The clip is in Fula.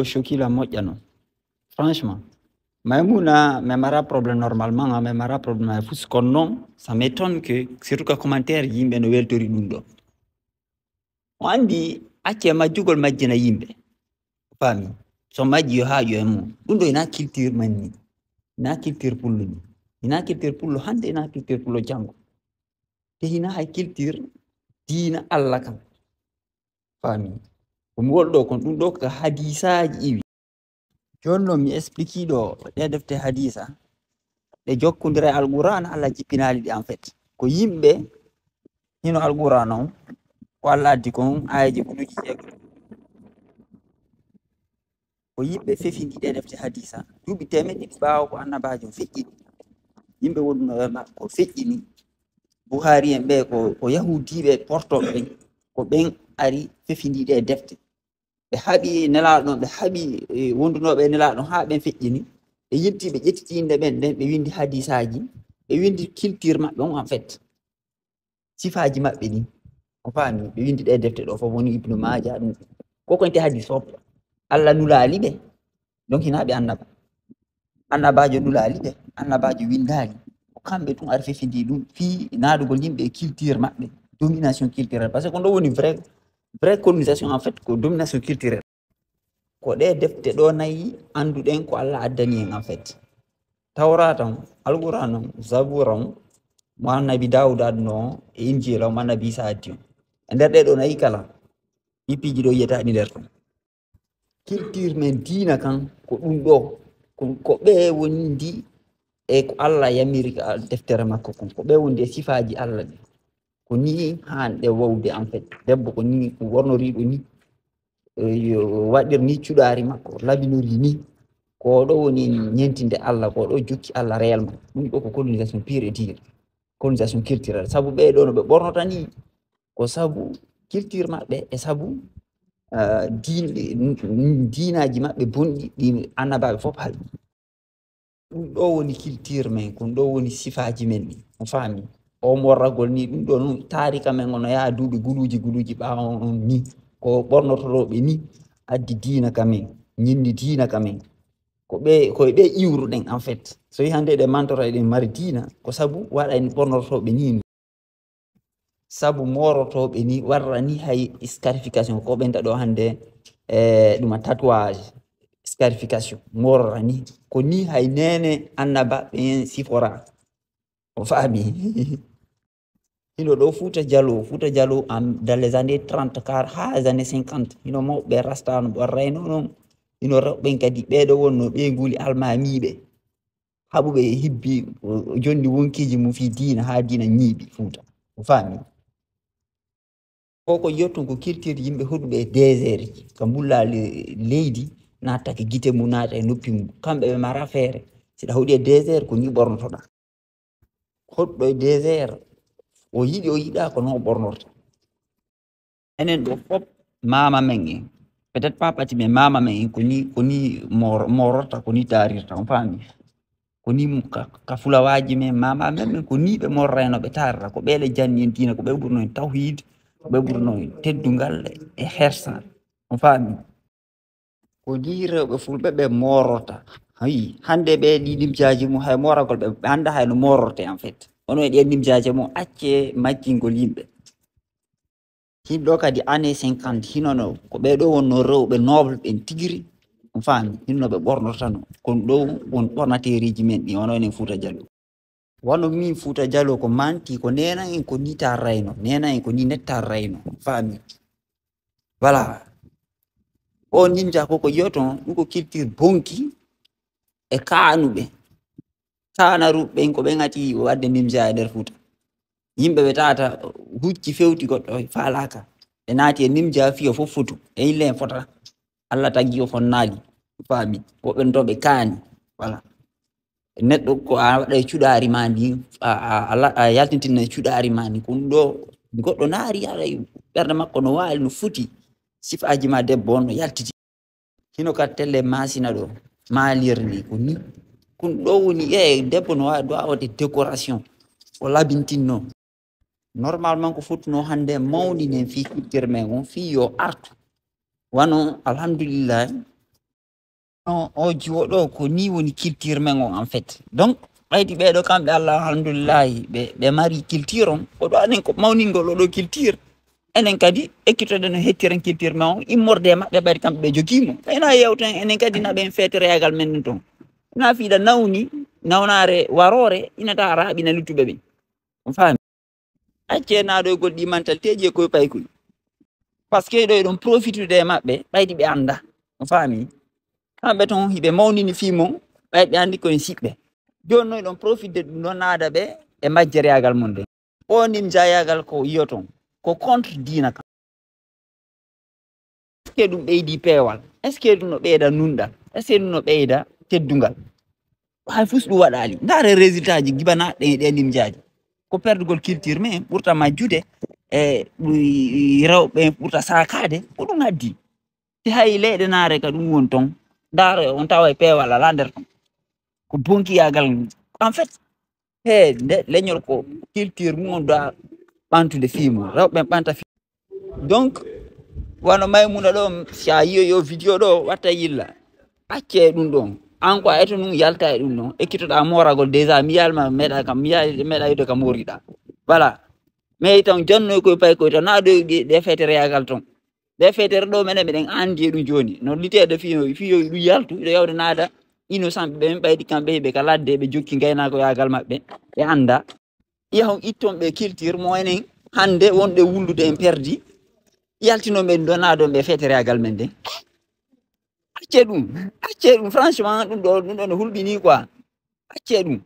ɗo choki la moƴƴano franchement Maïmouna me mara problème normalement me mara problème fus kon non ça m'étonne que surtout que commentaire yimɓe no weltori ɗum ɗo o andi acce majjugol majjina yimɓe faami so majji yo haajo e mum ɗum ɗo ina culture man ni ina culture pullo ni ina culture pullo hande ina culture pullo janngo te hina hay culture diina Allah kam faami ɗum wolɗo kon ɗum ɗo ko hadisaji iwi jonno mi explique ɗo ɗe defte hadisa ɗe jokkondira e alquran Allah jippinali ɗi en fait ko yimɓe hino alquran on ko Allah addi kon ayaji ɓuluji jeego ko yimɓe fefindi ɗe defte hadisa duuɓi temeɗɗe ɓaawo ko annabajo feƴƴini yimɓe wonno e maɓɓe ko feƴƴini Buhari en ɓe ko yahudiɓe portoɓe ɓen ko ɓen ari fefindi ɗe defte ɓe haɓi nelaɗon ɓe haɓi wondunoɓe nelaɗon ha ɓen feƴƴini ɓe yetti ɓe ƴettiti inde ɓen nden ɓe windi hadisaji ɓe windi culture maɓɓe on en fait sifaji maɓɓe ni o faami ɓe windi ɗe defte ɗo fof woni Ibnu Maja ɗum koko ente hadis fof Allah nulali ɓe donc hina ɓe annabajo nulali ɓe annabajo windali ko kamɓe tun ari fefindi ɗum fi naɗugol yimɓe culture maɓɓe domination culturelle par ce que ko ɗo woni vraie colonisation en fait ko domination culturelle ko ɗe defte ɗo nayi anduɗen ko Allah addani en en fait Tawrata on alquran on zabura on mo annabi Dawud adno e injila mo annabi Isa addi on e nder ɗe ɗo nayi kala ɓippiji ɗo yiyataɗi nder ton culture men diina kan ko ɗum ɗo ko ɓe wondi e ko Allah yamiri ka deftere makko kon ko ɓe wondi e sifaji Allah ɗi ko ni hanɗe wawde en fait debbo ko ni ko wornoriɗo ni waɗir ni cuɗari makko labinori ni ko ɗo woni ñentinde Allah ko ɗo jokki Allah réellement ɗum ɗo ko colonisation pure et dure colonisation culturelle sabu ɓe ɗo no ɓe ɓornota ni ko sabu culture maɓɓe e sabu diinaji maɓɓe bonɗi ɗi annabaɓe fof haali ɗum ɗo woni culture men kon ɗo woni sifaji men ɗi o faami o morragol ni ɗum ɗo noon tarika men ono yaha duuɓi guluji ɓawo on ni ko ɓornotoroɓe ni addi diina kamen ñindi diina kamen koye ɓe iwruɗen en fait so yi hande ɗe mantora eɗen mari diina ko sabu waɗa en ɓornotoɓe ni sabu morotoɓe ni warra ni hay scarification ko ɓenta ɗo hande ɗuma tatouage scarification morora ni ko ni hay nene annaba ɓen sifora o faami hino ɗo Fouta Djalo dans les années 30 car ha les années 50 hino mawɓe rastano ɓorrayno noon hino rewɓen kadi ɓeɗo wonno ɓe guuli almamiɓe haɓuɓe hibbi jondi wonkiji mum fi diina ha diina ñiiɓi Fouta o faami koko yetton ko culture yimɓe hoɗuɓe e désert ji ka mbulla leydi nattake guite mum naata e noppi mum kamɓe ɓe mara feere siɗa hoɗi e désert ko ni ɓornotoɗa hoɗɗo e désert o yiɗi o yiɗa ko non ɓornorta enen ɗo fof mama men en peut être pas ɓati mais mama men en koni mororta koni darirta on faami koni ka fulawaji men mama men ko ni ɓe morrayno ɓe tarata ko ɓeele janni en diina ko ɓe ɓurno en tawhid ko ɓe ɓurno en teddungal e hersal on faami ko ni rewɓe fulɓe ɓe morota ayi hande ɓe ɗi limjaji mum hay moragol ɓe anda hayno mororte en fait ono e ɗen limjaji mum acce majjingol yimɓe hinɗo kadi année 50 hinono ko ɓeɗo wonno rewɓe noble ɓen tigiri on faami hinno ɓe ɓornotano kono ɗo won ɓornateriji men ɗi ono enen Fouta Djalo wano min Fouta Djalo ko manti ko nena en ko ni ta rayno nena en ko ni netta rayno faami voilà o nimja koko yoton ɗum ko culture bonki e kaanuɓe kaanaruɓe ko ɓen ati wadde nimja e nder Fouta yimɓe ɓe tata hucci fewti goɗɗo falaka ɓe naati e nimja fiyo fof fotu e yille en fota Allah taggi o fonnaali faami woɓɓe to ɓe kaani voilà neɗɗo ko a waɗa e cuɗari ma ndi a yaltintinna e cuɗari ma ndi ko ɗum ɗo goɗɗo naari haɗa ɓernde makko no waali no futi sifaji ma debbo on no yaltiti hino ka telle masina ɗo maalir ni ko ni kon ɗo woni debbo no wawi wawde décoration o labintinno normalement ko fottuno hande mawni nen fi culture men on fi yo artu wano alhamdulillah o joɗo ko ni woni culture men on en fait. Donc ɓaydi ɓeɗo kamɓe Allah alhamdulillahi ɓe mari culture on oɗo anen ko mawningol oɗo culture enen kadi ekkitoɗen no hettiren culture men on immorde e maɓɓe ɓayde kamɓe ɓe jogimo ena yewten enen kadi naɓen feetere yagal men ton na fiiɗa nawni nawnare warore inata raaɓina luttuɓe ɓe on faami acce naɗo e goɗɗi mentalité ji e koye paykoy par ce que ɗo eɗon profitude e maɓɓe ɓaydi ɓe anda on faami kamɓe ton hiɓe mawnini fimon ɓayde ɓe andi koye siɓɓe joni noon eɗon profite ɗum ɗon naada ɓe e majjere yagal mon nde o nin jayagal ko yiyoton ko contre diina kam est ce que ɗum ɓeydi peewal est ce que ɗum no ɓeyda nunɗal est ce que ɗum no ɓeyda teddungal hay fus ɗum waɗali ndaare résultat ji gibana ɗe ndim jaaji ko perdugol culture mais ɓurta majjude e rewɓe ɓurta sakade ko ɗum addi si hay leyɗe naare ka ɗum woni ton ndaare on tawa e peewal ala nder ton ko bonkiyagal en fait he leñol ko culture mum on doa ɓantude fimum rewɓe ɓanta fi donc wano Maymuna ɗo si a yiyo yo vidéo ɗo watta yilla acce ɗum ɗon an ko a eto ɗum yalta e ɗum ɗon ekkitoɗa moragol déjà mi yalma meeɗa kam meeɗa yide kam moriɗa voilà mais tan jonnoy koye pay koye tan na ɗo ɗe feetere yagal ton ɗe feetere ɗo menen meɗen andi e ɗum joni no liteɗo fiyo ɗum yaltu ɗo yawde naada innocent ɓe ɓaydi kamɓe heɓe ka ladde ɓe jokki gaynako yagal maɓɓe ɓe anda yahon itton ɓe culture mo enen hande wonɗe wullude en perdi yaltinoɓe ɗo naadon ɓe feetere yagal men nde acce ɗum franchement ɗum ɗo no hulɓini quoi acce ɗum